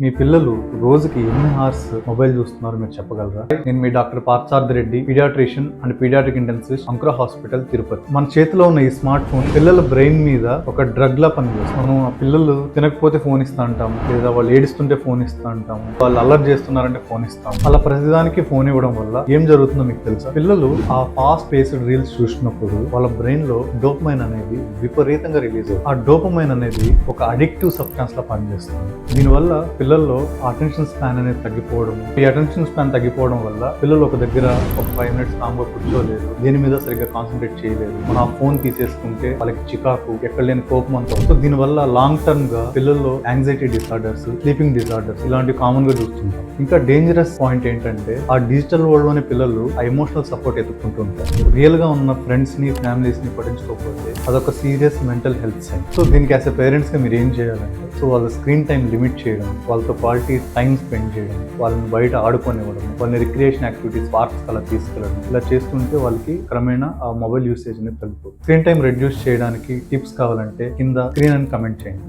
మీ పిల్లలు రోజుకి ఎన్ని అవర్స్ మొబైల్ చూస్తున్నారో మీరు చెప్పగలరా? నేను మీ doctor Parthasarathi Reddy, paediatrician and paediatric intensivist, Ankura hospital, Tirupati. మన చేతిలో ఉన్న ఈ స్మార్ట్ ఫోన్ పిల్లల బ్రెయిన్ మీద ఒక డ్రగ్ లా పనిచేస్తుంది. మనం ఆ పిల్లలు తినకపోతే ఫోన్ ఇస్తా అంటాము, లేదా వాళ్ళు ఏడుస్తుంటే ఫోన్ ఇస్తా అంటాము, వాళ్ళు అల్లరి చేస్తున్నారంటే ఫోన్ ఇస్తాము. అలా ప్రతిదానికి ఫోన్ ఇవ్వడం వల్ల ఏం జరుగుతుందో మీకు తెలుసా? పిల్లలు ఆ ఫాస్ట్ పేస్డ్ రీల్స్ చూసినప్పుడు వాళ్ళ బ్రెయిన్ లో డోపమైన్ అనేది విపరీతంగా రిలీజ్ అవుతుంది. ఆ డోపమైన్ అనేది ఒక అడిక్టివ్ సబ్స్టాన్స్ లా పనిచేస్తుంది. దీనివల్ల పిల్లల్లో అటెన్షన్ స్పాన్ అనేది తగ్గిపోవడం, ఈ అటెన్షన్ స్పాన్ తగ్గిపోవడం వల్ల పిల్లలు ఒక దగ్గర ఒక 5 మినిట్స్ కామ్గా కూర్చోలేదు, దేని మీద సరిగ్గా కాన్సన్ట్రేట్ చేయలేదు. మనం ఆ ఫోన్ తీసేసుకుంటే వాళ్ళకి చికాకు, ఎక్కడ లేని కోపం అంతా. సో దీనివల్ల లాంగ్ టర్మ్ గా పిల్లల్లో యాంగ్జైటీ డిసార్డర్స్, స్లీపింగ్ డిసార్డర్స్ ఇలాంటివి కామన్ గా చూస్తుంటాం. ఇంకా డేంజరస్ పాయింట్ ఏంటంటే ఆ డిజిటల్ వరల్డ్ లోనే పిల్లలు ఆ ఎమోషనల్ సపోర్ట్ ఎత్తుకుంటుంటారు. రియల్ గా ఉన్న ఫ్రెండ్స్ ని, ఫ్యామిలీస్ ని పట్టించుకోకపోతే అదొక serious mental health sign. So దీనికి యాజ్ ఎ పేరెంట్స్ గా మీరు ఏం చేయాలంటే, సో వాళ్ళ స్క్రీన్ టైం లిమిట్ చేయడం, వాళ్ళతో క్వాలిటీ టైం స్పెండ్ చేయడం, వాళ్ళని బయట ఆడుకోనివ్వడం, వాళ్ళని రిక్రియేషన్ యాక్టివిటీస్, పార్క్స్ అలా తీసుకెళ్ళడం, ఇలా చేస్తుంటే వాళ్ళకి క్రమేణా ఆ మొబైల్ యూసేజ్ అనేది తగ్గిపోతుంది. స్క్రీన్ టైం రెడ్యూస్ చేయడానికి టిప్స్ కావాలంటే కింద స్క్రీన్ అని కమెంట్ చేయండి.